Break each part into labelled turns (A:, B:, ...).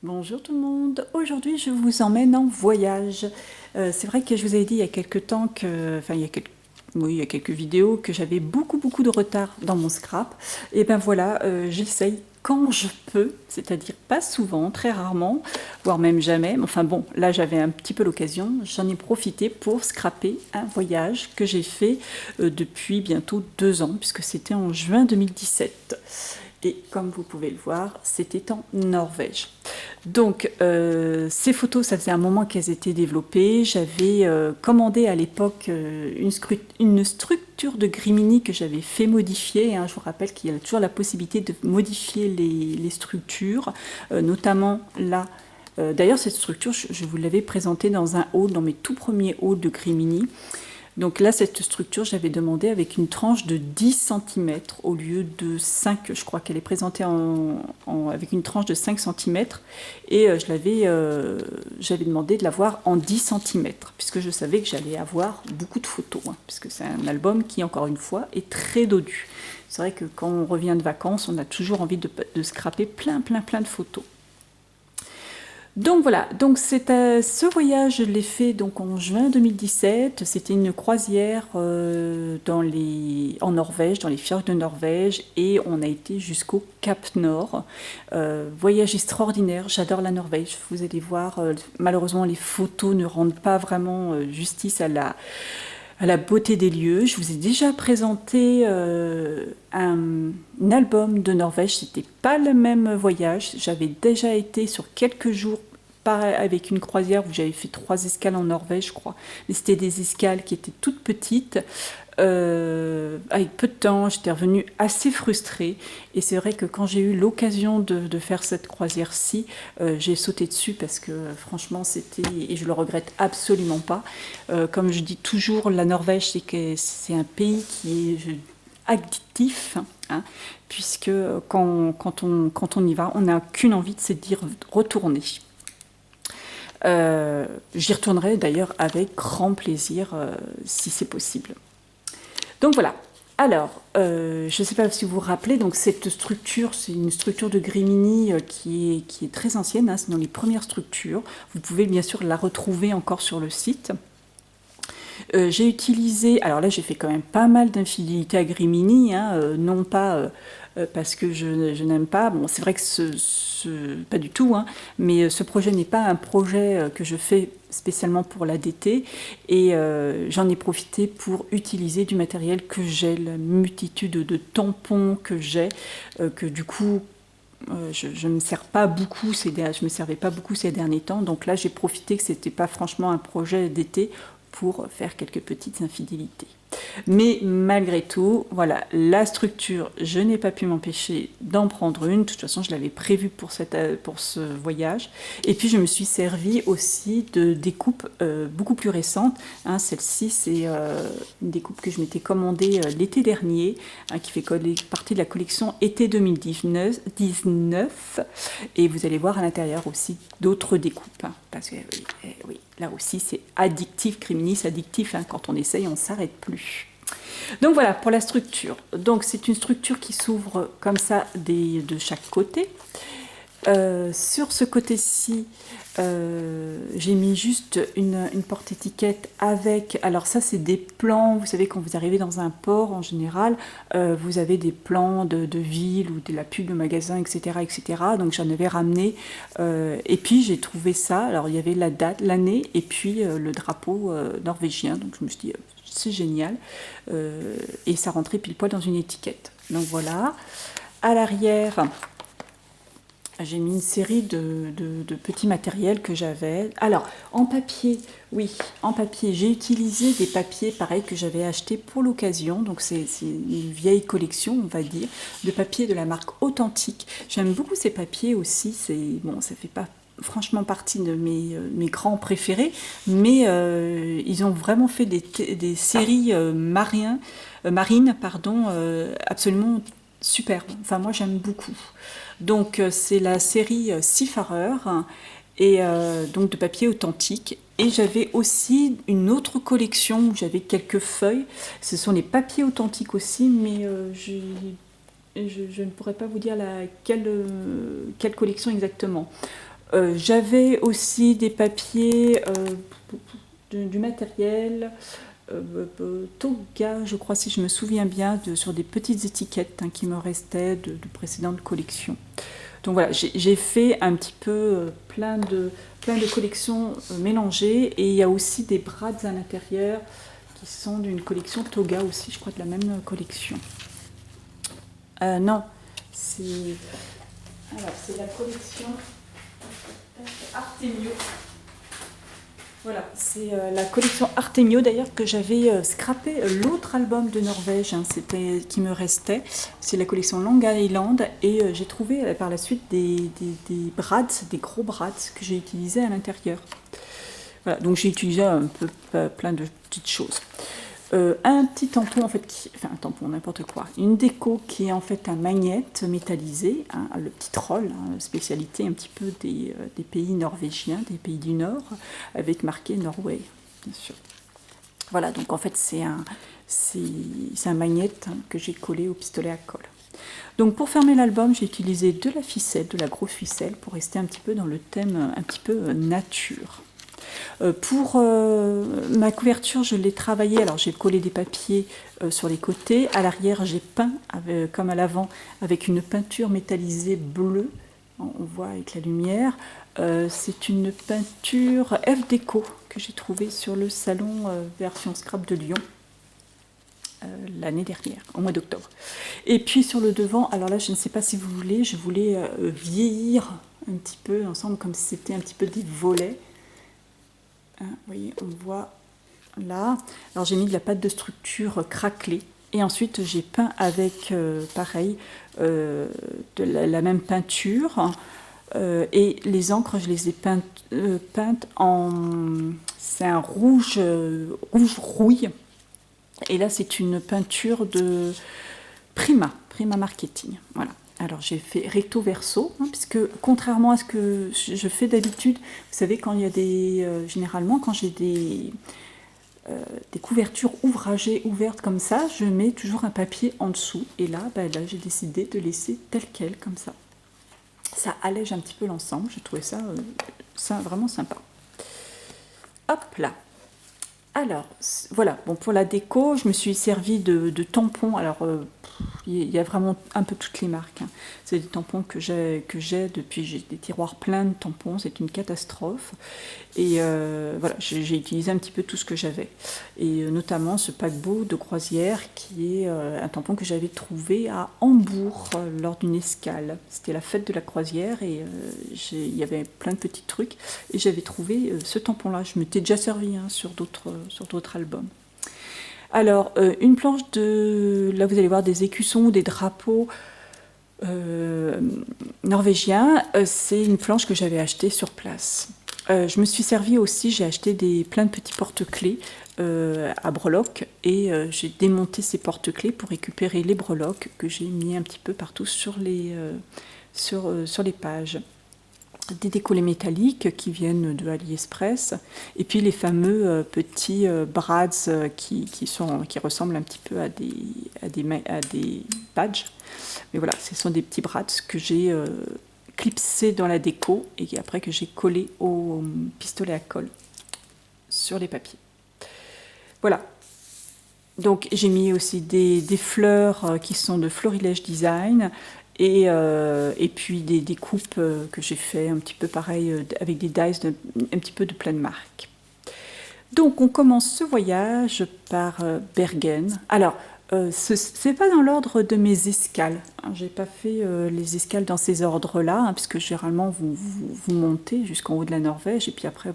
A: Bonjour tout le monde, aujourd'hui je vous emmène en voyage. C'est vrai que je vous avais dit il y a quelques temps que, enfin oui, il y a quelques vidéos que j'avais beaucoup de retard dans mon scrap. Et ben voilà, j'essaye quand je peux, c'est-à-dire pas souvent, très rarement, voire même jamais. Mais enfin bon, là j'avais un petit peu l'occasion, j'en ai profité pour scraper un voyage que j'ai fait depuis bientôt 2 ans, puisque c'était en juin 2017. Et comme vous pouvez le voir, c'était en Norvège. Donc, ces photos, ça faisait un moment qu'elles étaient développées. J'avais commandé à l'époque une structure de Grimini que j'avais fait modifier, hein. Je vous rappelle qu'il y a toujours la possibilité de modifier les structures, notamment là. D'ailleurs, cette structure, je vous l'avais présentée dans un haul, dans mes tout premiers hauls de Grimini. Donc là, cette structure, j'avais demandé avec une tranche de 10 cm au lieu de 5. Je crois qu'elle est présentée avec une tranche de 5 cm. Et j'avais demandé de l'avoir en 10 cm, puisque je savais que j'allais avoir beaucoup de photos, hein, puisque c'est un album qui, encore une fois, est très dodu. C'est vrai que quand on revient de vacances, on a toujours envie de scraper plein de photos. Donc voilà, donc ce voyage, je l'ai fait donc en juin 2017. C'était une croisière en Norvège, dans les fjords de Norvège, et on a été jusqu'au Cap Nord. Voyage extraordinaire, j'adore la Norvège. Vous allez voir, malheureusement les photos ne rendent pas vraiment justice à la beauté des lieux. Je vous ai déjà présenté un album de Norvège, c'était pas le même voyage. J'avais déjà été sur quelques jours avec une croisière où j'avais fait 3 escales en Norvège, je crois. Mais c'était des escales qui étaient toutes petites. Avec peu de temps, j'étais revenue assez frustrée. Et c'est vrai que quand j'ai eu l'occasion de faire cette croisière-ci, j'ai sauté dessus parce que franchement, et je le regrette absolument pas. Comme je dis toujours, la Norvège, c'est un pays qui est addictif, hein, puisque quand on y va, on n'a qu'une envie, c'est d'y retourner. J'y retournerai d'ailleurs avec grand plaisir si c'est possible. Donc voilà. Alors, je ne sais pas si vous vous rappelez, donc cette structure, c'est une structure de Grimini qui est très ancienne, hein, c'est dans les premières structures. Vous pouvez bien sûr la retrouver encore sur le site. J'ai utilisé, alors là j'ai fait quand même pas mal d'infidélité à Grimini, hein, non pas parce que je n'aime pas, bon c'est vrai que pas du tout, hein, mais ce projet n'est pas un projet que je fais spécialement pour l'ADT, et j'en ai profité pour utiliser du matériel que j'ai, la multitude de tampons que j'ai, que du coup je ne me sers pas beaucoup je me servais pas beaucoup ces derniers temps, donc là j'ai profité que c'était pas franchement un projet d'été pour faire quelques petites infidélités. Mais malgré tout, voilà, la structure, je n'ai pas pu m'empêcher d'en prendre une. De toute façon, je l'avais prévue pour ce voyage. Et puis, je me suis servi aussi de découpes beaucoup plus récentes, hein. Celle-ci, c'est une découpe que je m'étais commandée l'été dernier, hein, qui fait partie de la collection été 2019. Et vous allez voir à l'intérieur aussi d'autres découpes, hein, parce que oui, là aussi, c'est addictif, Criminis addictif, hein, quand on essaye, on ne s'arrête plus. Donc voilà pour la structure. Donc c'est une structure qui s'ouvre comme ça de chaque côté. Sur ce côté-ci, j'ai mis juste une porte-étiquette avec... Alors ça, c'est des plans. Vous savez, quand vous arrivez dans un port, en général, vous avez des plans de ville ou de la pub de magasin, etc. etc. Donc j'en avais ramené. Et puis j'ai trouvé ça. Alors il y avait la date, l'année, et puis le drapeau norvégien. Donc je me suis dit, c'est génial. Et ça rentrait pile poil dans une étiquette. Donc voilà. À l'arrière... J'ai mis une série de petits matériels que j'avais. Alors, en papier, oui, en papier, j'ai utilisé des papiers pareils que j'avais achetés pour l'occasion. Donc, c'est une vieille collection, on va dire, de papier de la marque Authentique. J'aime beaucoup ces papiers aussi. Bon, ça fait pas franchement partie de mes grands préférés, mais ils ont vraiment fait des séries marines, pardon, absolument superbes. Enfin, moi, j'aime beaucoup. Donc c'est la série Seafarer, et donc de papier authentique. Et j'avais aussi une autre collection où j'avais quelques feuilles. Ce sont les papiers authentiques aussi, mais je ne pourrais pas vous dire quelle collection exactement. J'avais aussi des papiers, du matériel, Toga, je crois, si je me souviens bien, sur des petites étiquettes hein, qui me restaient de précédentes collections. Donc voilà, j'ai fait un petit peu plein de collections mélangées, et il y a aussi des brades à l'intérieur qui sont d'une collection Toga aussi, je crois, de la même collection. Non, c'est c'est la collection Artemio. Voilà, c'est la collection Artemio d'ailleurs que j'avais scrappé l'autre album de Norvège, hein, c'était qui me restait. C'est la collection Long Island, et j'ai trouvé par la suite des brads, des gros brads que j'ai utilisés à l'intérieur. Voilà, donc j'ai utilisé un peu plein de petites choses. Un petit tampon, en fait, enfin un tampon, n'importe quoi. Une déco qui est en fait un magnète métallisé, hein, le petit troll, hein, spécialité un petit peu des pays norvégiens, des pays du Nord, avec marqué Norway, bien sûr. Voilà, donc en fait c'est un magnète hein, que j'ai collé au pistolet à colle. Donc pour fermer l'album, j'ai utilisé de la ficelle, de la grosse ficelle, pour rester un petit peu dans le thème un petit peu nature. Pour ma couverture, je l'ai travaillée. Alors j'ai collé des papiers sur les côtés. À l'arrière, j'ai peint, comme à l'avant, avec une peinture métallisée bleue. On voit avec la lumière. C'est une peinture F Déco que j'ai trouvée sur le salon version scrap de Lyon l'année dernière, au mois d'octobre. Et puis sur le devant, alors là, je ne sais pas si vous voulez, je voulais vieillir un petit peu ensemble, comme si c'était un petit peu des volets. Vous voyez, on voit là. Alors j'ai mis de la pâte de structure craquelée, et ensuite j'ai peint avec, pareil, de la même peinture, et les encres, je les ai peintes en... C'est un rouge rouille, et là c'est une peinture de Prima Marketing, voilà. Alors j'ai fait recto verso, hein, puisque contrairement à ce que je fais d'habitude, vous savez, quand il y a généralement quand j'ai des couvertures ouvragées ouvertes comme ça, je mets toujours un papier en dessous, et là j'ai décidé de laisser tel quel, comme ça. Ça allège un petit peu l'ensemble, j'ai trouvé ça vraiment sympa. Hop là. Alors, voilà, bon, pour la déco, je me suis servi de tampons. Alors, il y a vraiment un peu toutes les marques, hein. C'est des tampons que j'ai depuis, j'ai des tiroirs pleins de tampons, c'est une catastrophe. Et voilà, j'ai utilisé un petit peu tout ce que j'avais. Et notamment ce paquebot de croisière qui est un tampon que j'avais trouvé à Hambourg lors d'une escale. C'était la fête de la croisière, et il y avait plein de petits trucs. Et j'avais trouvé ce tampon-là. Je m'étais déjà servi hein, sur d'autres albums. Alors, une planche là vous allez voir des écussons ou des drapeaux norvégiens. C'est une planche que j'avais achetée sur place. Je me suis servi aussi, j'ai acheté plein de petits porte-clés à breloques, et j'ai démonté ces porte-clés pour récupérer les breloques que j'ai mis un petit peu partout sur les pages. Des décollés métalliques qui viennent de AliExpress, et puis les fameux petits brads qui ressemblent un petit peu à des badges. Mais voilà, ce sont des petits brads que j'ai clipsés dans la déco, et après que j'ai collé au pistolet à colle sur les papiers. Voilà. Donc j'ai mis aussi des fleurs qui sont de Florilège Design, et puis des coupes que j'ai fait un petit peu pareil avec des dies un petit peu de plein de marques. Donc on commence ce voyage par Bergen. Alors c'est pas dans l'ordre de mes escales, hein. J'ai pas fait les escales dans ces ordres-là, hein, puisque généralement vous montez jusqu'en haut de la Norvège, et puis après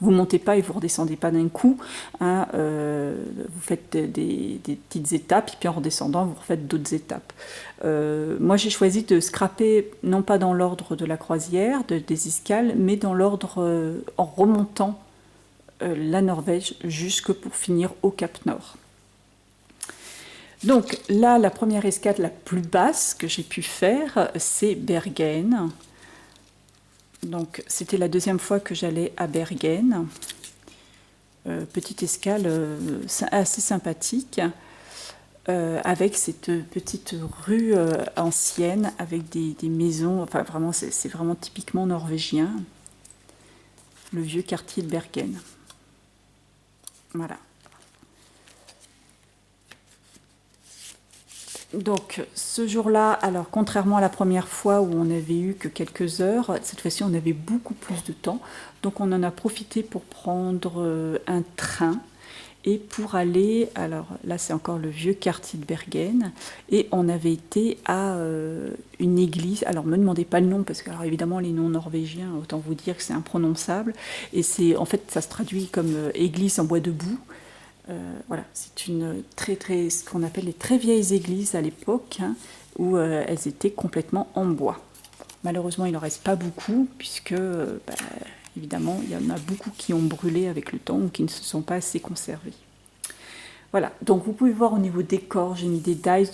A: vous montez pas et vous redescendez pas d'un coup, hein, vous faites des petites étapes, et puis en redescendant vous refaites d'autres étapes. Moi j'ai choisi de scraper non pas dans l'ordre de la croisière, des escales, mais dans l'ordre en remontant la Norvège jusque pour finir au Cap Nord. Donc là, la première escale la plus basse que j'ai pu faire, c'est Bergen. Donc c'était la deuxième fois que j'allais à Bergen. Petite escale assez sympathique. avec cette petite rue ancienne, avec des maisons, enfin vraiment, c'est vraiment typiquement norvégien, le vieux quartier de Bergen. Voilà. Donc ce jour-là, alors contrairement à la première fois où on n'avait eu que quelques heures, cette fois-ci on avait beaucoup plus de temps. Donc on en a profité pour prendre un train et pour aller, alors là c'est encore le vieux quartier de Bergen, et on avait été à une église, alors me demandez pas le nom parce que alors, évidemment les noms norvégiens, autant vous dire que c'est imprononçable, et c'est en fait ça se traduit comme église en bois debout. Voilà, c'est une ce qu'on appelle les très vieilles églises à l'époque, hein, où elles étaient complètement en bois. Malheureusement, il n'en reste pas beaucoup, puisque, évidemment, il y en a beaucoup qui ont brûlé avec le temps ou qui ne se sont pas assez conservés. Voilà, donc vous pouvez voir au niveau décor, j'ai mis des dies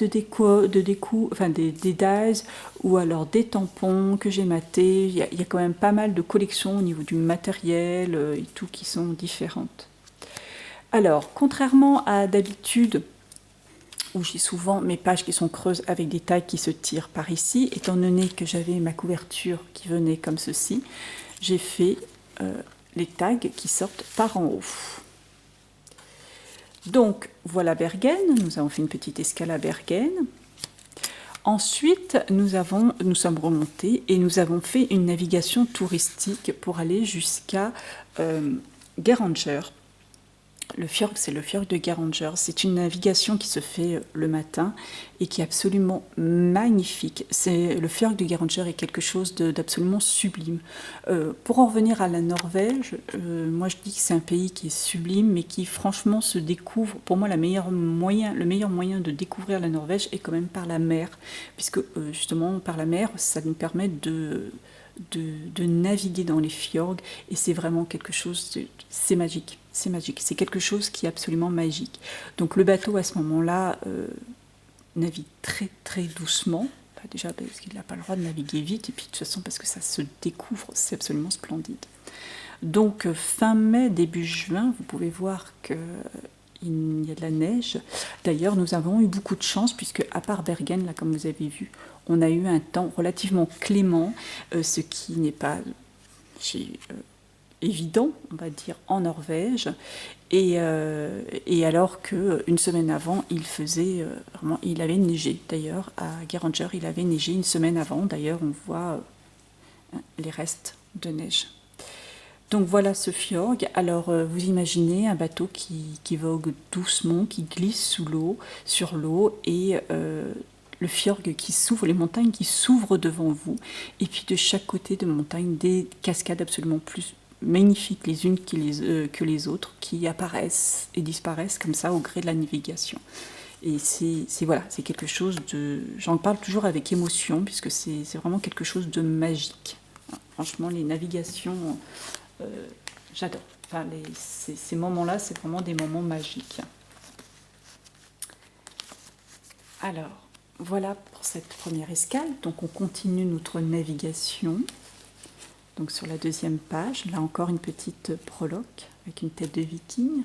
A: enfin des dies, ou alors des tampons que j'ai matés. Il y a quand même pas mal de collections au niveau du matériel et tout qui sont différentes. Alors, contrairement à d'habitude, où j'ai souvent mes pages qui sont creuses avec des tailles qui se tirent par ici, étant donné que j'avais ma couverture qui venait comme ceci, j'ai fait les tags qui sortent par en haut. Donc, voilà Bergen, nous avons fait une petite escale à Bergen. Ensuite, nous sommes remontés et nous avons fait une navigation touristique pour aller jusqu'à Geiranger. Le fjord, c'est le fjord de Geiranger. C'est une navigation qui se fait le matin et qui est absolument magnifique. Le fjord de Geiranger est quelque chose d'absolument sublime. Pour en revenir à la Norvège, moi je dis que c'est un pays qui est sublime, mais qui franchement se découvre. Pour moi, le meilleur moyen de découvrir la Norvège est quand même par la mer, puisque justement par la mer, ça nous permet de naviguer dans les fjords, et c'est vraiment quelque chose, c'est magique, c'est quelque chose qui est absolument magique. Donc le bateau à ce moment-là navigue très très doucement, déjà parce qu'il n'a pas le droit de naviguer vite, et puis de toute façon parce que ça se découvre, c'est absolument splendide. Donc fin mai, début juin, vous pouvez voir que il y a de la neige. D'ailleurs, nous avons eu beaucoup de chance, puisque à part Bergen, là, comme vous avez vu, on a eu un temps relativement clément, ce qui n'est pas évident, on va dire, en Norvège. Et alors qu'une semaine avant, il avait neigé. D'ailleurs, à Geiranger, il avait neigé une semaine avant. D'ailleurs, on voit les restes de neige. Donc voilà ce fjord. Alors vous imaginez un bateau qui vogue doucement, qui glisse sur l'eau, et le fjord qui s'ouvre, les montagnes qui s'ouvrent devant vous, et puis de chaque côté de montagne, des cascades absolument plus magnifiques les unes que les autres, qui apparaissent et disparaissent comme ça au gré de la navigation. Et c'est quelque chose de... J'en parle toujours avec émotion, puisque c'est vraiment quelque chose de magique. Franchement, les navigations... j'adore. Enfin, ces moments-là, c'est vraiment des moments magiques. Alors, voilà pour cette première escale. Donc, on continue notre navigation. Donc, sur la deuxième page, là encore une petite prologue avec une tête de viking.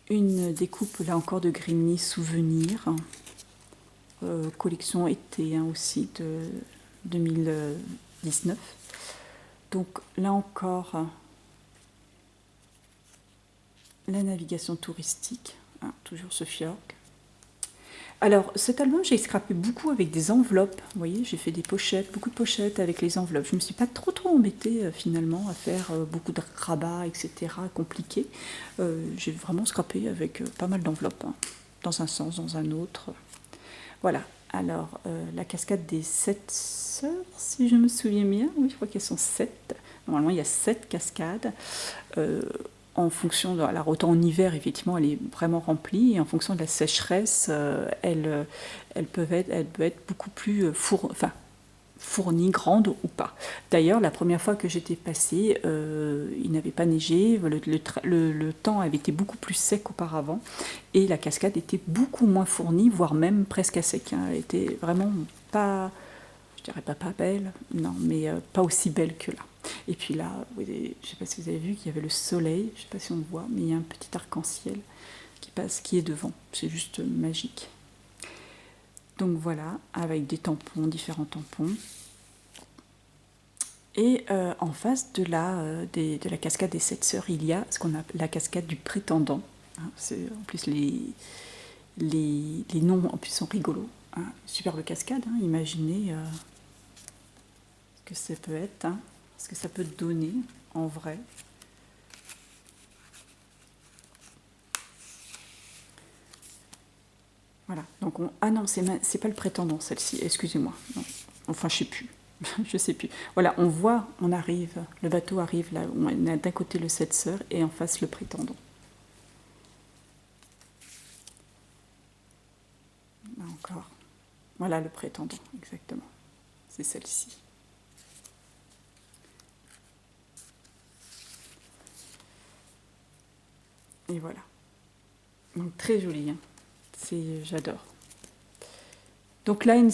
A: Une découpe, là encore, de Grimny Souvenirs. Collection été aussi de 2019. Donc là encore, la navigation touristique, hein, toujours ce fjord. Alors cet album, j'ai scrapé beaucoup avec des enveloppes. Vous voyez, j'ai fait des pochettes, beaucoup de pochettes avec les enveloppes. Je ne me suis pas trop embêtée finalement à faire beaucoup de rabats, etc. compliqués. J'ai vraiment scrapé avec pas mal d'enveloppes, hein, dans un sens, dans un autre. Voilà. Alors, la cascade des 7 sœurs, si je me souviens bien. Oui, je crois qu'elles sont 7. Normalement, il y a 7 cascades. En fonction de... Alors, autant en hiver, effectivement, elle est vraiment remplie. Et en fonction de la sécheresse, elle peut être beaucoup plus fournie, grande ou pas. D'ailleurs, la première fois que j'étais passée, il n'avait pas neigé, le temps avait été beaucoup plus sec auparavant, et la cascade était beaucoup moins fournie, voire même presque à sec. Elle était vraiment pas, je dirais pas belle, non, mais pas aussi belle que là. Et puis là, je ne sais pas si vous avez vu qu'il y avait le soleil, je ne sais pas si on le voit, mais il y a un petit arc-en-ciel qui passe, qui est devant. C'est juste magique. Donc voilà, avec des tampons, différents tampons. Et en face de la cascade des 7 sœurs, il y a ce qu'on appelle la cascade du prétendant. Hein, en plus, les noms en plus sont rigolos. Hein. Superbe cascade, hein, imaginez ce que ça peut être, hein, ce que ça peut donner en vrai. Voilà, donc ah non, c'est pas le prétendant celle-ci, excusez-moi. Non. Enfin, je sais plus. Je sais plus. Voilà, on voit, on arrive, le bateau arrive là, on a d'un côté le 7 sœurs et en face le prétendant. Là encore. Voilà le prétendant, exactement. C'est celle-ci. Et voilà. Donc très joli, hein. J'adore. Donc là, une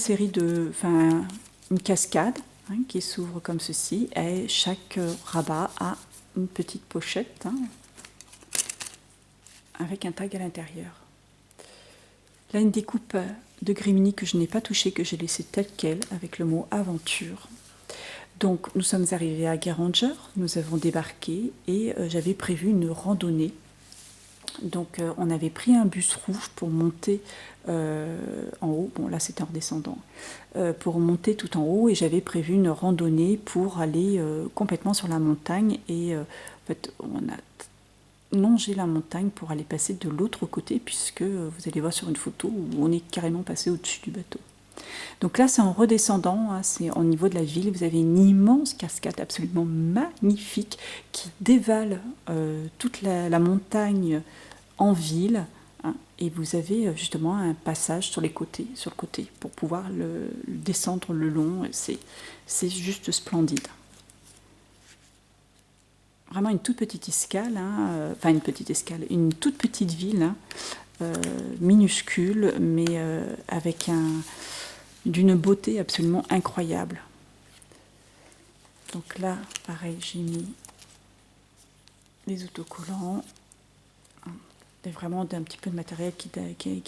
A: cascade, hein, qui s'ouvre comme ceci, et chaque rabat a une petite pochette, hein, avec un tag à l'intérieur. Là, une découpe de Grimini que je n'ai pas touchée, que j'ai laissée telle qu'elle, avec le mot aventure. Donc, nous sommes arrivés à Guéranger, nous avons débarqué et j'avais prévu une randonnée. Donc, on avait pris un bus rouge pour monter en haut. Bon, là, c'était en descendant. Pour monter tout en haut et j'avais prévu une randonnée pour aller complètement sur la montagne. Et en fait, on a longer la montagne pour aller passer de l'autre côté, puisque vous allez voir sur une photo où on est carrément passé au-dessus du bateau. Donc là, c'est en redescendant, hein, c'est au niveau de la ville. Vous avez une immense cascade absolument magnifique qui dévale toute la montagne en ville. Hein, et vous avez justement un passage sur le côté, pour pouvoir le descendre le long. C'est juste splendide. Vraiment une toute petite escale, hein, une toute petite ville, hein, minuscule, mais avec d'une beauté absolument incroyable. Donc là, pareil, j'ai mis les autocollants, et vraiment un petit peu de matériel qui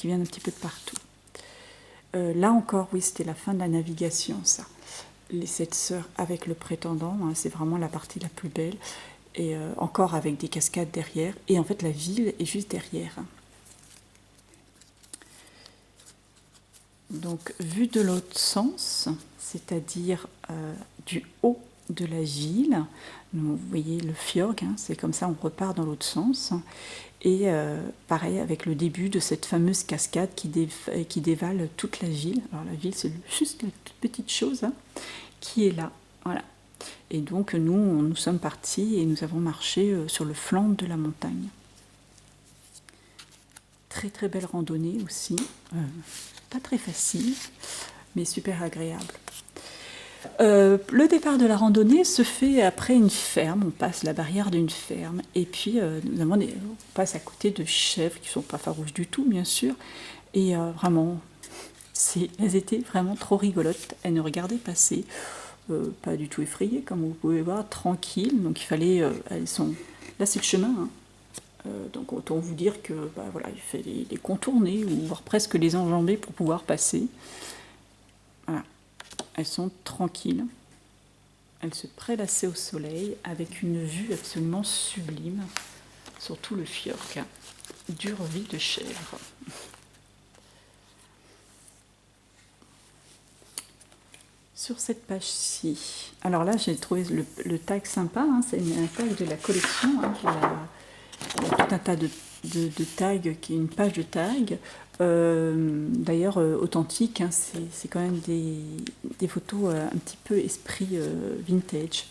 A: vient un petit peu de partout. Là encore, oui, c'était la fin de la navigation, ça. Les 7 sœurs avec le prétendant, hein, c'est vraiment la partie la plus belle. Et encore avec des cascades derrière. Et en fait, la ville est juste derrière. Donc, vu de l'autre sens, c'est-à-dire du haut de la ville, vous voyez le fjord, hein, c'est comme ça, on repart dans l'autre sens. Et pareil avec le début de cette fameuse cascade qui dévale toute la ville. Alors la ville, c'est juste la toute petite chose, hein, qui est là. Voilà. Et donc nous sommes partis et nous avons marché sur le flanc de la montagne. Très très belle randonnée aussi, pas très facile, mais super agréable. Le départ de la randonnée se fait après une ferme, on passe la barrière d'une ferme, et puis on passe à côté de chèvres qui ne sont pas farouches du tout, bien sûr, et vraiment, elles étaient vraiment trop rigolotes, elles nous regardaient passer. Pas du tout effrayées, comme vous pouvez voir, tranquilles. Donc il fallait, là c'est le chemin, hein. Donc autant vous dire que voilà, il fallait les contourner ou voire presque les enjamber pour pouvoir passer. Voilà, elles sont tranquilles. Elles se prélassaient au soleil avec une vue absolument sublime sur tout le fjord. Dure vie de chèvre. Sur cette page-ci, alors là j'ai trouvé le tag sympa, hein, c'est un tag de la collection, hein, il y a tout un tas de tags, qui est une page de tag, d'ailleurs authentique, hein, c'est quand même des photos un petit peu esprit vintage,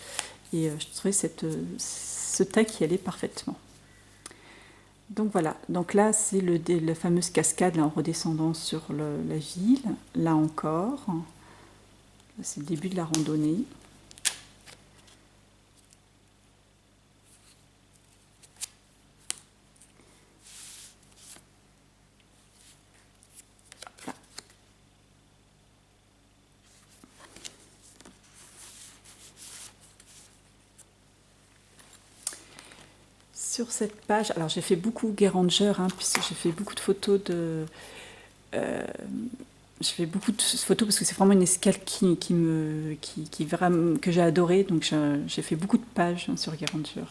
A: et je trouvais ce tag qui allait parfaitement. Donc voilà, donc là c'est la fameuse cascade là, en redescendant sur la ville, là encore. C'est le début de la randonnée. Là. sur cette page, alors j'ai fait beaucoup Guéranger, hein, puisque j'ai fait beaucoup de photos de... j'ai fait beaucoup de photos parce que c'est vraiment une escale que j'ai adoré, donc j'ai fait beaucoup de pages, hein, sur Guéranger.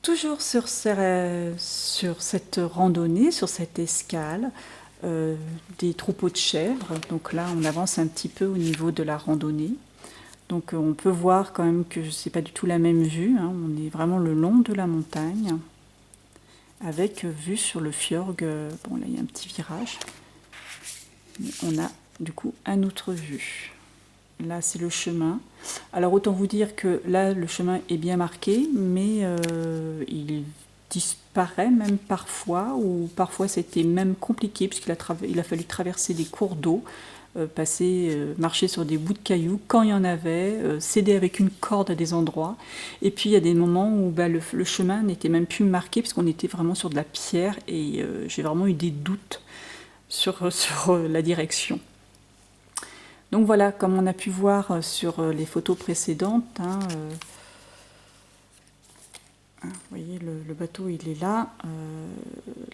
A: Toujours sur cette randonnée, sur cette escale, des troupeaux de chèvres. Donc là, on avance un petit peu au niveau de la randonnée. Donc on peut voir quand même que ce n'est pas du tout la même vue, hein. On est vraiment le long de la montagne, avec vue sur le fjord. Bon, là, il y a un petit virage. Mais on a du coup une autre vue. Là, c'est le chemin. Alors, autant vous dire que là, le chemin est bien marqué, mais il disparaît même parfois, ou parfois c'était même compliqué, puisqu'il a fallu traverser des cours d'eau, marcher sur des bouts de cailloux, quand il y en avait, s'aider avec une corde à des endroits. Et puis, il y a des moments où le chemin n'était même plus marqué, puisqu'on était vraiment sur de la pierre, et j'ai vraiment eu des doutes sur la direction. Donc voilà, comme on a pu voir sur les photos précédentes, hein, vous voyez, le bateau il est là.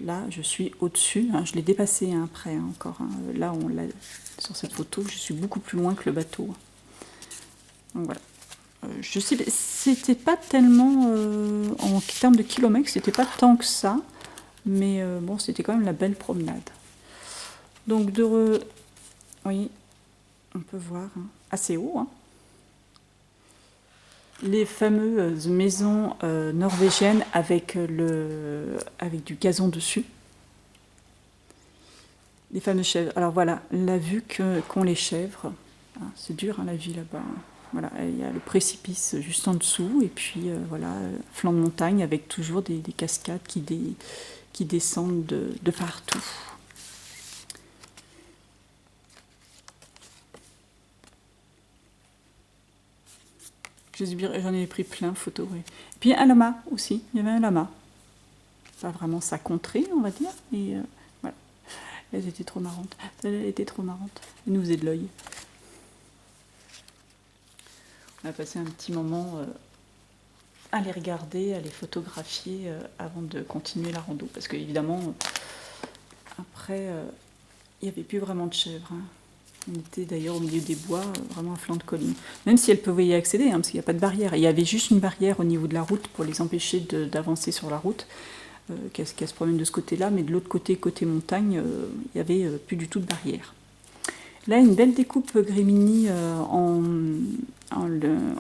A: Là, je suis au-dessus. Hein, je l'ai dépassé, hein, après, hein, encore. Hein. Là, sur cette photo, je suis beaucoup plus loin que le bateau. Donc voilà. Je sais, c'était pas tellement en termes de kilomètres, c'était pas tant que ça, mais bon, c'était quand même la belle promenade. Donc oui. On peut voir, hein, assez haut, hein, les fameuses maisons norvégiennes avec du gazon dessus. Les fameuses chèvres. Alors voilà, la vue qu'ont les chèvres. Ah, c'est dur, hein, la vie là-bas. Voilà, il y a le précipice juste en dessous, et puis voilà, flanc de montagne avec toujours des cascades qui descendent de partout. J'en ai pris plein de photos, oui. Puis un lama aussi, il y avait un lama. Pas vraiment sa contrée, on va dire, et voilà. Elles étaient trop marrantes. Elle était trop marrante. Elle nous faisait de l'œil. On a passé un petit moment à les regarder, à les photographier avant de continuer la rando. Parce qu'évidemment, après, il n'y avait plus vraiment de chèvres, hein. On était d'ailleurs au milieu des bois, vraiment à flanc de colline. Même si elles pouvaient y accéder, hein, parce qu'il n'y a pas de barrière. Il y avait juste une barrière au niveau de la route pour les empêcher d'avancer sur la route, qu'elles se promènent de ce côté-là, mais de l'autre côté, côté montagne, il n'y avait plus du tout de barrière. Là, une belle découpe Grimini en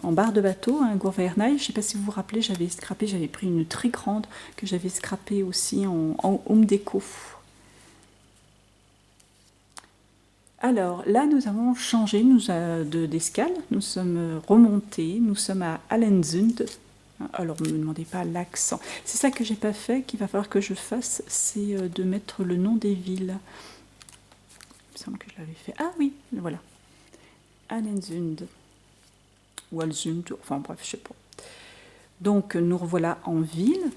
A: barre de bateau, un Gourvernay. Je ne sais pas si vous vous rappelez, j'avais pris une très grande que j'avais scrapée aussi en home déco. Alors là, nous avons changé d'escale, nous sommes remontés, nous sommes à Allensund. Alors, ne me demandez pas l'accent. C'est ça que j'ai pas fait, qu'il va falloir que je fasse, c'est de mettre le nom des villes. Il me semble que je l'avais fait. Ah oui, voilà. Allensund. Ou Alsund, enfin bref, je sais pas. Donc, nous revoilà en ville.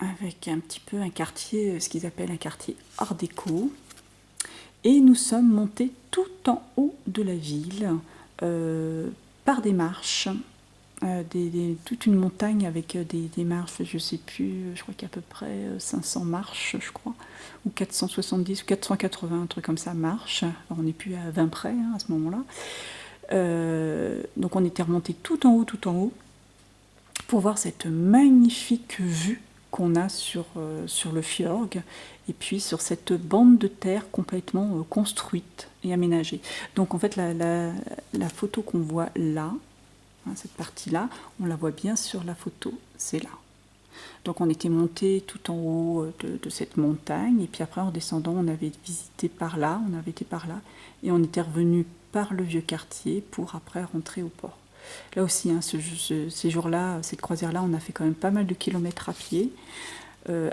A: Avec un petit peu un quartier, ce qu'ils appellent un quartier art déco. Et nous sommes montés tout en haut de la ville, par des marches, toute une montagne avec des marches, je ne sais plus, je crois qu'il y a à peu près 500 marches, je crois, ou 470 ou 480, un truc comme ça, marches. Alors, on n'est plus à 20 près, hein, à ce moment-là. Donc on était remontés tout en haut, pour voir cette magnifique vue qu'on a sur le fjord, et puis sur cette bande de terre complètement construite et aménagée. Donc en fait, la photo qu'on voit là, hein, cette partie-là, on la voit bien sur la photo, c'est là. Donc on était monté tout en haut de cette montagne, et puis après en descendant, on avait visité par là, on avait été par là, et on était revenu par le vieux quartier pour après rentrer au port. Là aussi, hein, ces jours-là, cette croisière-là, on a fait quand même pas mal de kilomètres à pied.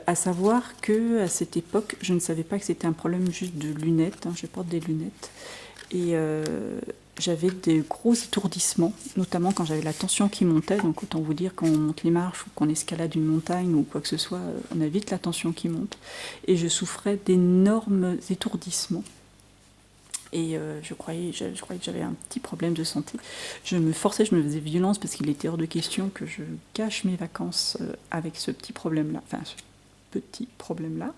A: À savoir qu'à cette époque, je ne savais pas que c'était un problème juste de lunettes. Hein, je porte des lunettes. Et j'avais des gros étourdissements, notamment quand j'avais la tension qui montait. Donc autant vous dire, quand on monte les marches ou qu'on escalade une montagne ou quoi que ce soit, on a vite la tension qui monte. Et je souffrais d'énormes étourdissements. Et je croyais que j'avais un petit problème de santé. Je me forçais, je me faisais violence parce qu'il était hors de question que je gâche mes vacances avec ce petit problème-là. Enfin, ce petit problème-là.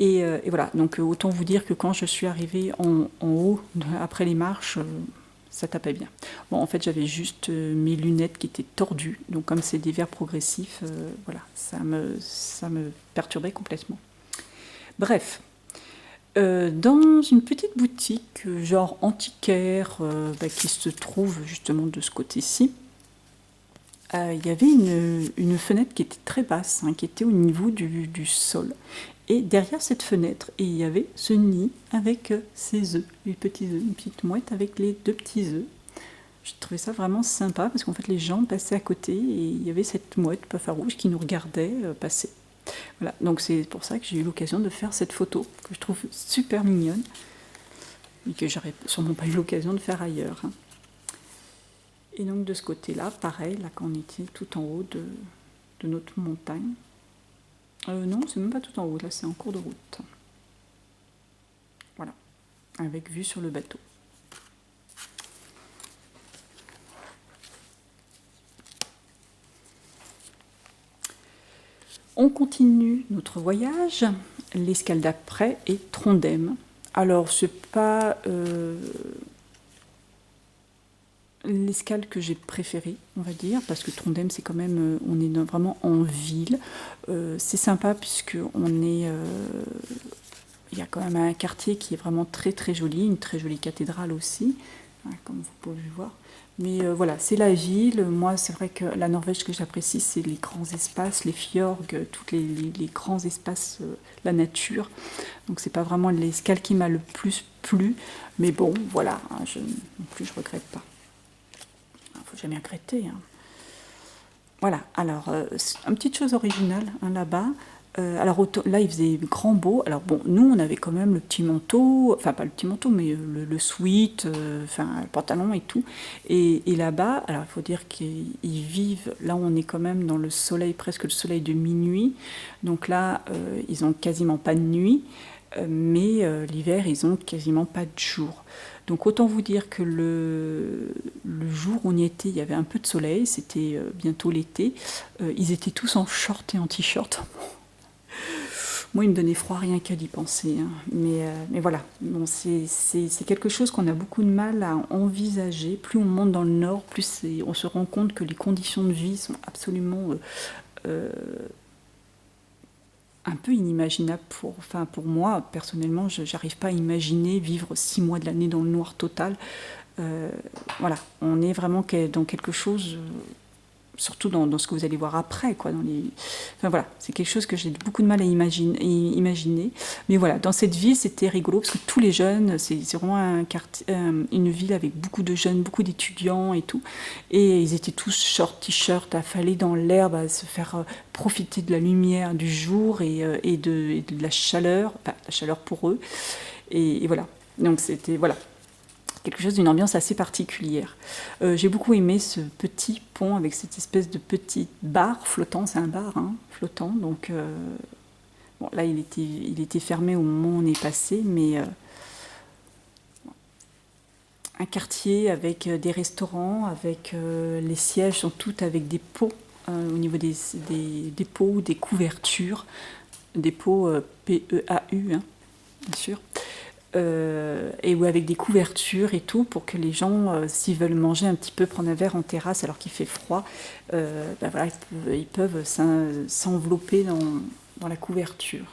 A: Et voilà, donc autant vous dire que quand je suis arrivée en haut, après les marches, ça tapait bien. Bon, en fait, j'avais juste mes lunettes qui étaient tordues. Donc comme c'est des verres progressifs, voilà, ça me perturbait complètement. Bref. Dans une petite boutique, genre antiquaire, qui se trouve justement de ce côté-ci, il y avait une fenêtre qui était très basse, hein, qui était au niveau du sol. Et derrière cette fenêtre, il y avait ce nid avec ses œufs, les petits œufs, une petite mouette avec les 2 petits œufs. Je trouvais ça vraiment sympa parce qu'en fait les gens passaient à côté et il y avait cette mouette rouge qui nous regardait passer. Voilà, donc c'est pour ça que j'ai eu l'occasion de faire cette photo que je trouve super mignonne et que j'aurais sûrement pas eu l'occasion de faire ailleurs. Hein. Et donc de ce côté-là, pareil, là quand on était tout en haut de notre montagne. Non, c'est même pas tout en haut, là c'est en cours de route. Voilà, avec vue sur le bateau. On continue notre voyage. L'escale d'après est Trondheim. Alors, c'est pas l'escale que j'ai préférée, on va dire, parce que Trondheim, c'est quand même, on est vraiment en ville. C'est sympa puisque on est, il y a quand même un quartier qui est vraiment très très joli, une très jolie cathédrale aussi, hein, comme vous pouvez voir. Mais voilà, c'est la ville. Moi, c'est vrai que la Norvège, ce que j'apprécie, c'est les grands espaces, les fjords, tous les grands espaces, la nature. Donc, c'est pas vraiment l'escale qui m'a le plus plu. Mais bon, voilà, hein, non plus, je regrette pas. Il faut jamais regretter. Hein. Voilà, alors, une petite chose originale hein, là-bas. Alors là, il faisait grand beau. Alors bon, nous, on avait quand même le petit manteau, enfin pas le petit manteau, mais le sweat, enfin le pantalon et tout. Et là-bas, alors il faut dire qu'ils vivent, là on est quand même dans le soleil, presque le soleil de minuit. Donc là, ils ont quasiment pas de nuit, mais l'hiver, ils ont quasiment pas de jour. Donc autant vous dire que le jour où on y était, il y avait un peu de soleil, c'était bientôt l'été. Ils étaient tous en short et en t-shirt. Moi, il me donnait froid rien qu'à d'y penser. Hein. Mais voilà, bon, c'est quelque chose qu'on a beaucoup de mal à envisager. Plus on monte dans le nord, plus on se rend compte que les conditions de vie sont absolument un peu inimaginables. Pour moi, personnellement, je n'arrive pas à imaginer vivre 6 mois de l'année dans le noir total. Voilà, on est vraiment dans quelque chose... surtout dans ce que vous allez voir après, quoi. Enfin voilà, c'est quelque chose que j'ai beaucoup de mal à imaginer. Mais voilà, dans cette ville, c'était rigolo parce que tous les jeunes, c'est vraiment une ville avec beaucoup de jeunes, beaucoup d'étudiants et tout. Et ils étaient tous short, t-shirt, affalés dans l'herbe, à se faire profiter de la lumière du jour et de la chaleur, enfin, la chaleur pour eux. Et voilà. Donc c'était voilà, quelque chose d'une ambiance assez particulière. J'ai beaucoup aimé ce petit pont avec cette espèce de petit bar flottant, c'est un bar hein, flottant, donc bon, là il était fermé au moment où on est passé, mais un quartier avec des restaurants, avec les sièges sont tous avec des pots au niveau des pots, des couvertures, des pots PEAU, hein, bien sûr. Et avec des couvertures et tout pour que les gens, s'ils veulent manger un petit peu, prendre un verre en terrasse alors qu'il fait froid, voilà, ils peuvent s'envelopper dans la couverture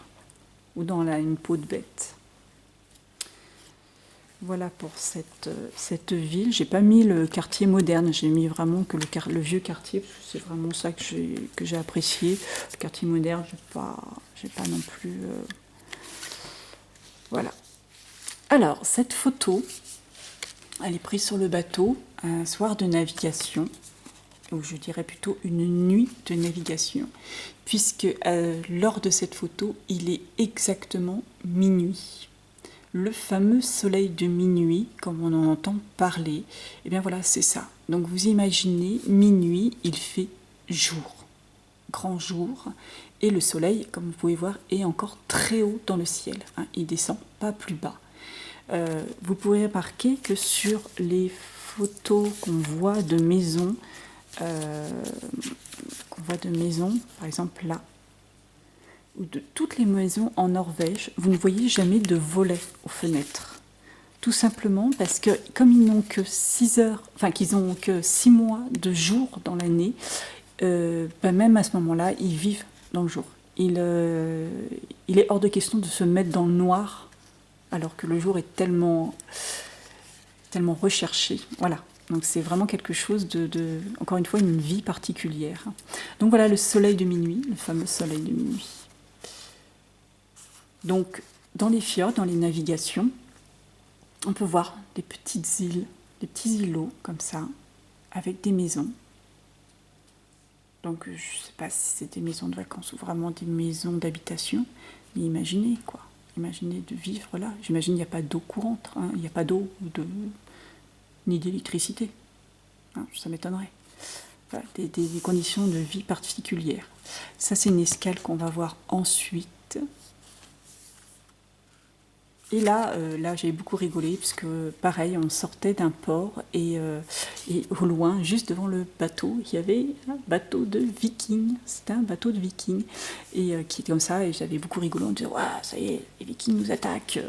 A: ou dans une peau de bête. Voilà pour cette ville. J'ai pas mis le quartier moderne, j'ai mis vraiment que le vieux quartier, parce que c'est vraiment ça que j'ai apprécié. Le quartier moderne, j'ai pas non plus... Voilà. Alors, cette photo, elle est prise sur le bateau, un soir de navigation, ou je dirais plutôt une nuit de navigation, puisque lors de cette photo, il est exactement minuit. Le fameux soleil de minuit, comme on en entend parler, et bien voilà, c'est ça. Donc vous imaginez, minuit, il fait jour, grand jour, et le soleil, comme vous pouvez voir, est encore très haut dans le ciel. Hein, il descend pas plus bas. vous pourrez remarquer que sur les photos qu'on voit de maisons, par exemple là, ou de toutes les maisons en Norvège, vous ne voyez jamais de volets aux fenêtres. Tout simplement parce que comme ils n'ont que 6 heures, enfin qu'ils n'ont que 6 mois de jour dans l'année, même à ce moment-là, ils vivent dans le jour. Il est hors de question de se mettre dans le noir alors que le jour est tellement recherché. Voilà. Donc c'est vraiment quelque chose encore une fois, une vie particulière. Donc voilà le soleil de minuit, le fameux soleil de minuit. Donc dans les fjords, dans les navigations, on peut voir des petites îles, des petits îlots comme ça, avec des maisons. Donc je ne sais pas si c'est des maisons de vacances ou vraiment des maisons d'habitation, mais imaginez quoi. Imaginez de vivre là. J'imagine qu'il n'y a pas d'eau courante, hein. Il n'y a pas d'eau ni d'électricité. Hein, ça m'étonnerait. Voilà, des conditions de vie particulières. Ça, c'est une escale qu'on va voir ensuite. Et là j'ai beaucoup rigolé, puisque pareil, on sortait d'un port et au loin, juste devant le bateau, il y avait un bateau de vikings. C'était un bateau de vikings et qui était comme ça, et j'avais beaucoup rigolé en disant waouh, ça y est, les vikings nous attaquent.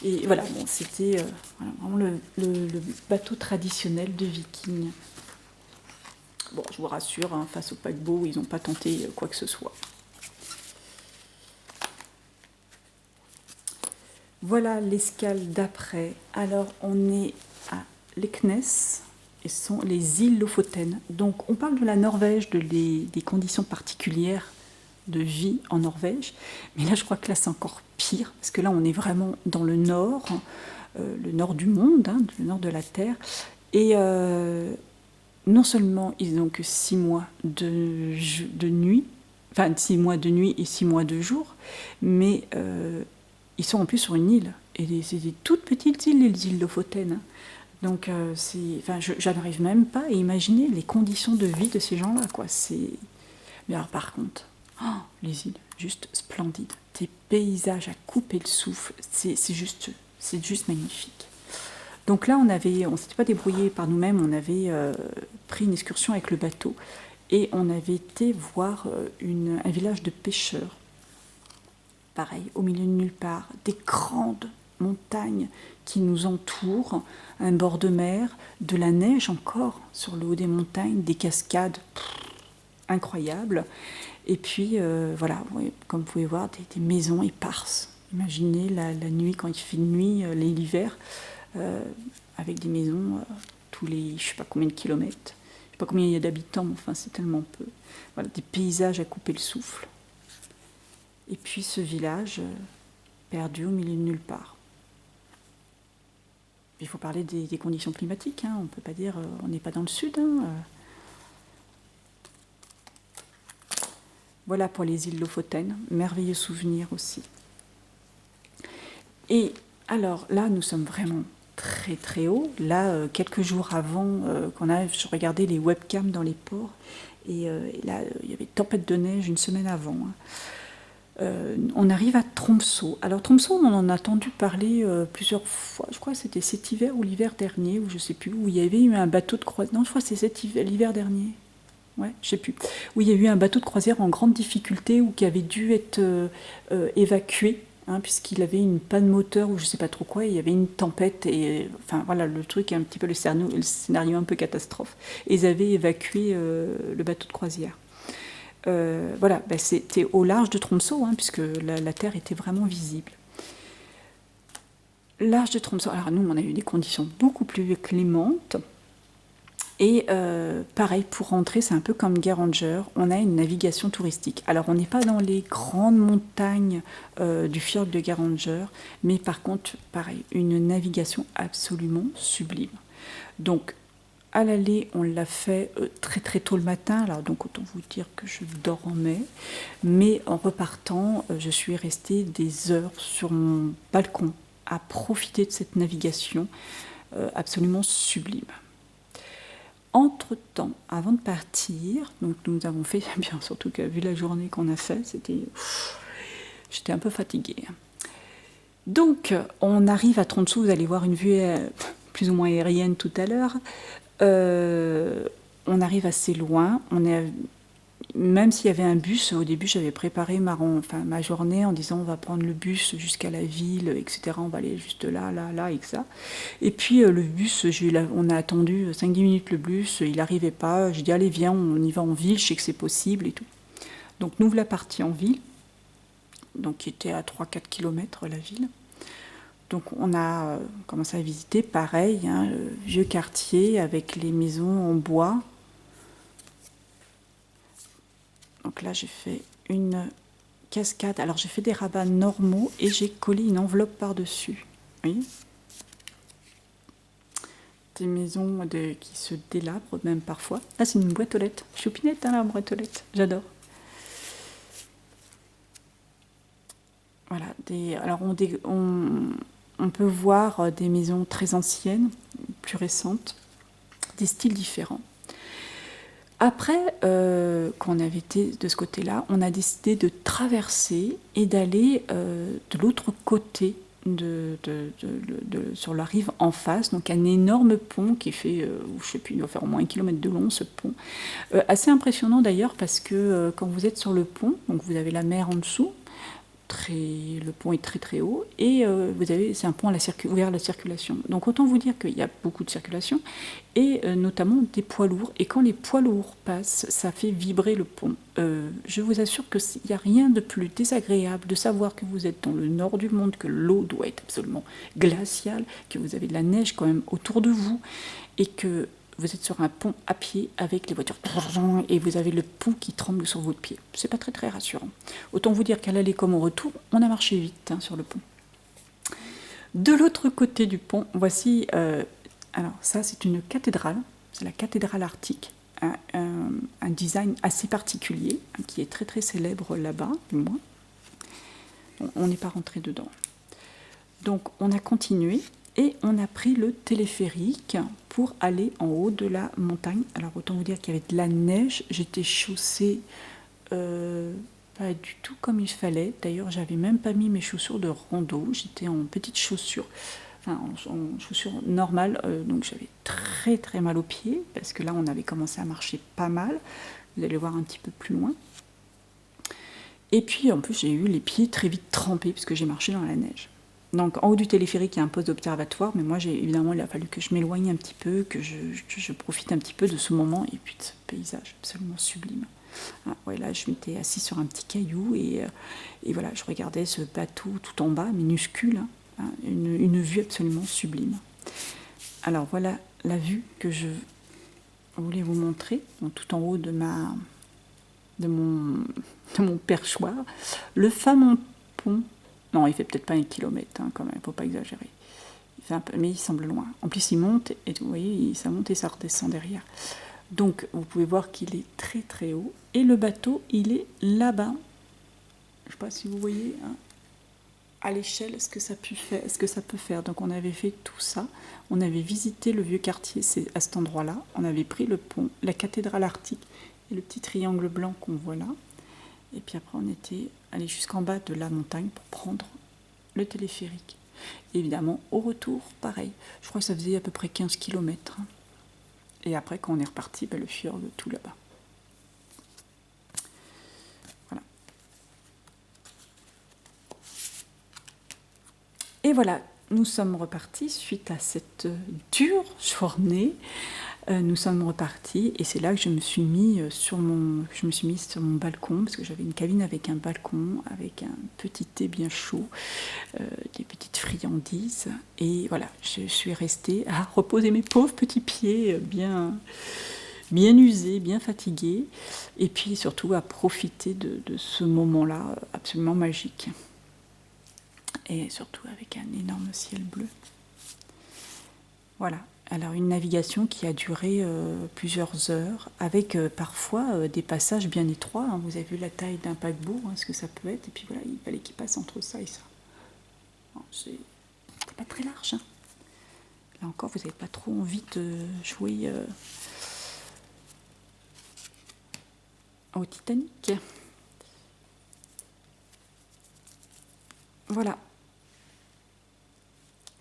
A: Et voilà, bon, c'était vraiment le bateau traditionnel de vikings. Bon, je vous rassure, hein, face au paquebot, ils n'ont pas tenté quoi que ce soit. Voilà l'escale d'après. Alors, on est à Leknes, et ce sont les îles Lofoten. Donc, on parle de la Norvège, des conditions particulières de vie en Norvège. Mais là, je crois que là, c'est encore pire, parce que là, on est vraiment dans le nord du monde, hein, le nord de la Terre. Et non seulement ils n'ont que 6 mois de nuit, enfin 6 mois de nuit et 6 mois de jour, mais ils sont en plus sur une île, et c'est des toutes petites îles, les îles Lofoten. Donc, je n'arrive même pas à imaginer les conditions de vie de ces gens-là, quoi. Mais alors, par contre, les îles, juste splendides, des paysages à couper le souffle, c'est juste magnifique. Donc là, on ne s'était pas débrouillé par nous-mêmes, on avait pris une excursion avec le bateau, et on avait été voir un village de pêcheurs. Pareil, au milieu de nulle part, des grandes montagnes qui nous entourent, un bord de mer, de la neige encore sur le haut des montagnes, des cascades incroyables. Et puis, voilà, comme vous pouvez voir, des maisons éparses. Imaginez la nuit, quand il fait nuit, l'hiver, avec des maisons tous les, je ne sais pas combien de kilomètres. Je ne sais pas combien il y a d'habitants, mais enfin, c'est tellement peu. Voilà, des paysages à couper le souffle. Et puis ce village perdu au milieu de nulle part. Il faut parler des conditions climatiques, hein. On ne peut pas dire on n'est pas dans le sud. Hein. Voilà pour les îles Lofoten, merveilleux souvenir aussi. Et alors là, nous sommes vraiment très très haut. Là, quelques jours avant je regardais les webcams dans les ports, et là, il y avait tempête de neige une semaine avant. Hein. On arrive à Tromsø. Alors Tromsø, on en a entendu parler plusieurs fois. Je crois que c'était cet hiver ou l'hiver dernier, ou je ne sais plus, où il y avait eu un bateau de croisière. Non, je crois que c'est l'hiver dernier. Ouais, je ne sais plus. Où il y a eu un bateau de croisière en grande difficulté, ou qui avait dû être évacué, hein, puisqu'il avait une panne moteur, ou je ne sais pas trop quoi, et il y avait une tempête. Et enfin voilà, le truc est un petit peu le scénario un peu catastrophe. Et ils avaient évacué le bateau de croisière. Voilà, c'était au large de Tromsø, hein, puisque la terre était vraiment visible. Large de Tromsø, alors nous on a eu des conditions beaucoup plus clémentes, et pareil, pour rentrer, c'est un peu comme Geiranger, on a une navigation touristique. Alors on n'est pas dans les grandes montagnes du fjord de Geiranger, mais par contre, pareil, une navigation absolument sublime. Donc, à l'aller, on l'a fait très très tôt le matin, alors donc autant vous dire que je dormais, mais en repartant, je suis restée des heures sur mon balcon à profiter de cette navigation absolument sublime. Entre-temps, avant de partir, donc nous avons fait, bien surtout que vu la journée qu'on a fait, j'étais un peu fatiguée. Donc, on arrive à Tromsø, vous allez voir une vue plus ou moins aérienne tout à l'heure. On arrive assez loin, même s'il y avait un bus, au début j'avais préparé ma journée en disant on va prendre le bus jusqu'à la ville, etc. On va aller juste là, là, là, et ça. Et puis le bus, on a attendu 5-10 minutes le bus, il n'arrivait pas. J'ai dit allez viens, on y va en ville, je sais que c'est possible et tout. Donc nous voilà partis en ville, donc qui était à 3-4 km la ville. Donc on a commencé à visiter, pareil, hein, le vieux quartier avec les maisons en bois. Donc là j'ai fait une cascade. Alors j'ai fait des rabats normaux et j'ai collé une enveloppe par-dessus. Vous voyez ? Des maisons qui se délabrent même parfois. Ah, c'est une boîte aux lettres. Choupinette, hein, la boîte aux lettres. J'adore. Voilà. Alors on peut voir des maisons très anciennes, plus récentes, des styles différents. Après, quand on avait été de ce côté-là, on a décidé de traverser et d'aller de l'autre côté, sur la rive en face. Donc un énorme pont qui fait, je sais plus, il doit faire au moins 1 kilomètre de long ce pont. Assez impressionnant d'ailleurs parce que quand vous êtes sur le pont, donc vous avez la mer en dessous, le pont est très très haut et c'est un pont ouvert à la circulation. Donc autant vous dire qu'il y a beaucoup de circulation et notamment des poids lourds. Et quand les poids lourds passent, ça fait vibrer le pont. Je vous assure qu'il n'y a rien de plus désagréable de savoir que vous êtes dans le nord du monde, que l'eau doit être absolument glaciale, que vous avez de la neige quand même autour de vous et que vous êtes sur un pont à pied avec les voitures et vous avez le pont qui tremble sur votre pied. C'est pas très très rassurant. Autant vous dire qu'à l'aller comme au retour, on a marché vite sur le pont. De l'autre côté du pont, voici... alors ça c'est une cathédrale, c'est la cathédrale arctique. Un design assez particulier, qui est très très célèbre là-bas, du moins. On n'est pas rentré dedans. Donc on a continué. Et on a pris le téléphérique pour aller en haut de la montagne. Alors autant vous dire qu'il y avait de la neige. J'étais chaussée pas du tout comme il fallait. D'ailleurs, j'avais même pas mis mes chaussures de rando. J'étais en petites chaussures, enfin en chaussures normales. Donc j'avais très très mal aux pieds parce que là on avait commencé à marcher pas mal. Vous allez voir un petit peu plus loin. Et puis en plus j'ai eu les pieds très vite trempés parce que j'ai marché dans la neige. Donc en haut du téléphérique, il y a un poste d'observatoire, mais moi, évidemment, il a fallu que je m'éloigne un petit peu, que je profite un petit peu de ce moment et puis de ce paysage absolument sublime. Ah, ouais, là, je m'étais assise sur un petit caillou et voilà, je regardais ce bateau tout en bas, minuscule, hein, une vue absolument sublime. Alors voilà la vue que je voulais vous montrer, donc, tout en haut de mon perchoir. Le fameux pont. Non, il fait peut-être pas 1 kilomètre, hein, quand même, il ne faut pas exagérer. Il fait un peu, mais il semble loin. En plus, il monte, et vous voyez, ça monte et ça redescend derrière. Donc, vous pouvez voir qu'il est très très haut. Et le bateau, il est là-bas. Je ne sais pas si vous voyez, hein, à l'échelle, ce que ça peut faire. Donc, on avait fait tout ça. On avait visité le vieux quartier, c'est à cet endroit-là. On avait pris le pont, la cathédrale arctique et le petit triangle blanc qu'on voit là. Et puis après, on était allé jusqu'en bas de la montagne pour prendre le téléphérique. Et évidemment, au retour, pareil. Je crois que ça faisait à peu près 15 km. Et après, quand on est reparti, le fjord, tout là-bas. Voilà. Et voilà, nous sommes repartis suite à cette dure journée. Nous sommes repartis et c'est là que je me suis mise sur mon balcon parce que j'avais une cabine avec un balcon, avec un petit thé bien chaud, des petites friandises et voilà, je suis restée à reposer mes pauvres petits pieds bien usés, bien fatigués et puis surtout à profiter de ce moment-là absolument magique et surtout avec un énorme ciel bleu. Voilà. Alors une navigation qui a duré plusieurs heures, avec parfois des passages bien étroits. Hein. Vous avez vu la taille d'un paquebot, ce que ça peut être. Et puis voilà, il fallait qu'il passe entre ça et ça. C'est pas très large. Hein. Là encore, vous n'avez pas trop envie de jouer au Titanic. Voilà.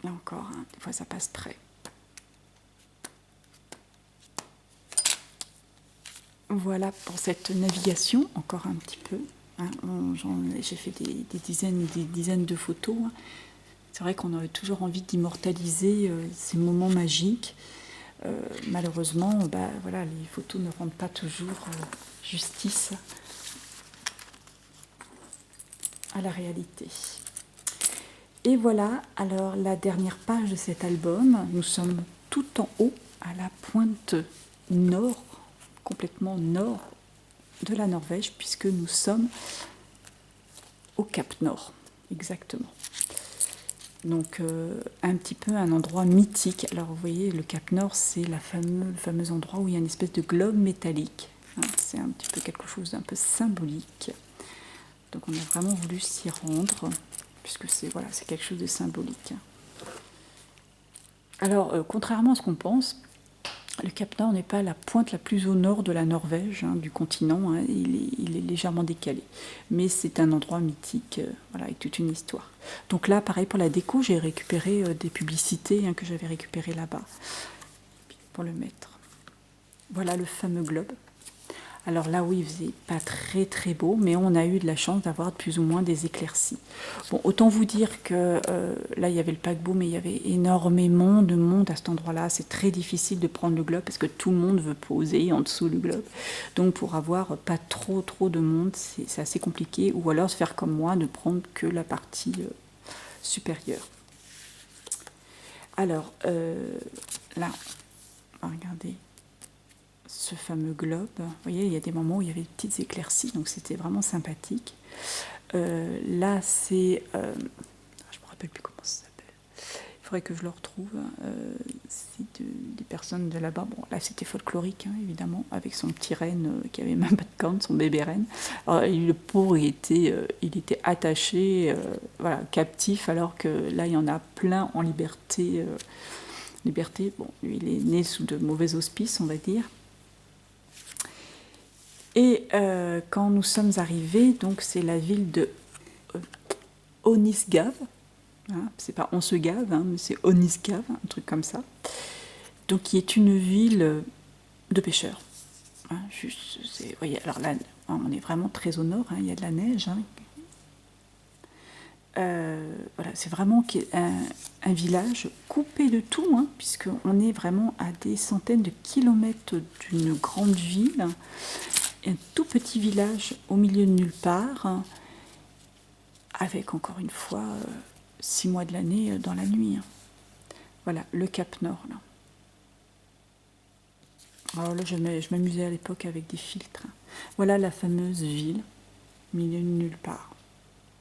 A: Et encore, hein, des fois ça passe près. Voilà pour cette navigation, encore un petit peu. Hein, j'ai fait des dizaines et des dizaines de photos. Hein. C'est vrai qu'on aurait toujours envie d'immortaliser ces moments magiques. Malheureusement, voilà, les photos ne rendent pas toujours justice à la réalité. Et voilà, alors la dernière page de cet album, nous sommes tout en haut, à la pointe nord, complètement nord de la Norvège, puisque nous sommes au Cap Nord, exactement. Donc un petit peu un endroit mythique. Alors vous voyez, le Cap Nord, c'est le fameux endroit où il y a une espèce de globe métallique. Hein, c'est un petit peu quelque chose d'un peu symbolique. Donc on a vraiment voulu s'y rendre, puisque c'est voilà, c'est quelque chose de symbolique. Alors contrairement à ce qu'on pense, le Cap Nord n'est pas la pointe la plus au nord de la Norvège, hein, du continent, hein, il est légèrement décalé. Mais c'est un endroit mythique, voilà, avec toute une histoire. Donc là, pareil pour la déco, j'ai récupéré des publicités hein, que j'avais récupérées là-bas, pour le mettre. Voilà le fameux globe. Alors là, oui, il faisait pas très très beau, mais on a eu de la chance d'avoir plus ou moins des éclaircies. Bon, autant vous dire que là, il y avait le paquebot, mais il y avait énormément de monde à cet endroit-là. C'est très difficile de prendre le globe parce que tout le monde veut poser en dessous du globe. Donc, pour avoir pas trop de monde, c'est assez compliqué. Ou alors se faire comme moi, ne prendre que la partie supérieure. Alors, là, on va regarder ce fameux globe. Vous voyez, il y a des moments où il y avait des petites éclaircies, donc c'était vraiment sympathique. Là, c'est... je ne me rappelle plus comment ça s'appelle. Il faudrait que je le retrouve. C'est des personnes de là-bas. Bon, là, c'était folklorique, hein, évidemment, avec son petit renne qui avait même pas de cornes, son bébé renne. Alors, le pauvre, il était attaché, voilà, captif, alors que là, il y en a plein en liberté. Bon, lui, il est né sous de mauvais auspices, on va dire. Et quand nous sommes arrivés, donc c'est la ville de Onisgav. Hein, c'est pas on se gave, hein, mais c'est Onisgav, un truc comme ça. Donc qui est une ville de pêcheurs. Hein, voyez, alors là, on est vraiment très au nord, hein, il y a de la neige. Hein. Voilà, c'est vraiment un village coupé de tout, hein, puisqu'on est vraiment à des centaines de kilomètres d'une grande ville. Un tout petit village au milieu de nulle part, hein, avec encore une fois 6 mois de l'année dans la nuit. Hein. Voilà, le Cap Nord. Là. Alors là, je m'amusais à l'époque avec des filtres. Hein. Voilà la fameuse ville, au milieu de nulle part.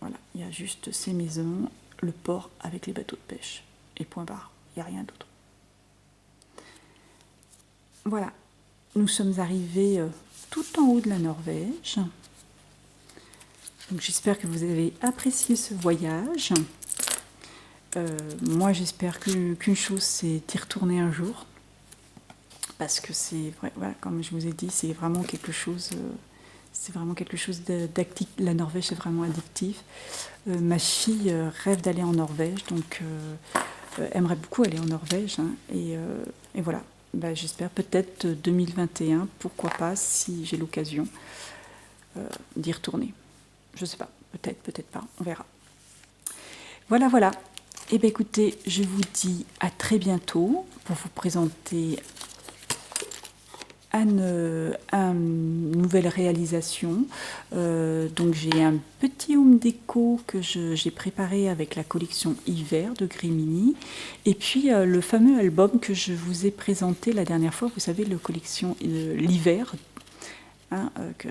A: Voilà, il y a juste ces maisons, le port avec les bateaux de pêche. Et point barre, il n'y a rien d'autre. Voilà, nous sommes arrivés tout en haut de la Norvège. Donc j'espère que vous avez apprécié ce voyage. Moi j'espère qu'une chose, c'est d'y retourner un jour. Parce que c'est vrai, voilà, comme je vous ai dit, c'est vraiment quelque chose d'addictif. La Norvège, c'est vraiment addictif. Ma fille rêve d'aller en Norvège, donc aimerait beaucoup aller en Norvège. Hein, et voilà, j'espère peut-être 2021, pourquoi pas, si j'ai l'occasion d'y retourner. Je ne sais pas, peut-être pas, on verra. Voilà. Eh bien écoutez, je vous dis à très bientôt pour vous présenter une nouvelle réalisation. Donc j'ai un petit home déco que j'ai préparé avec la collection hiver de Grimini, et puis le fameux album que je vous ai présenté la dernière fois, vous savez, la collection l'hiver, hein, que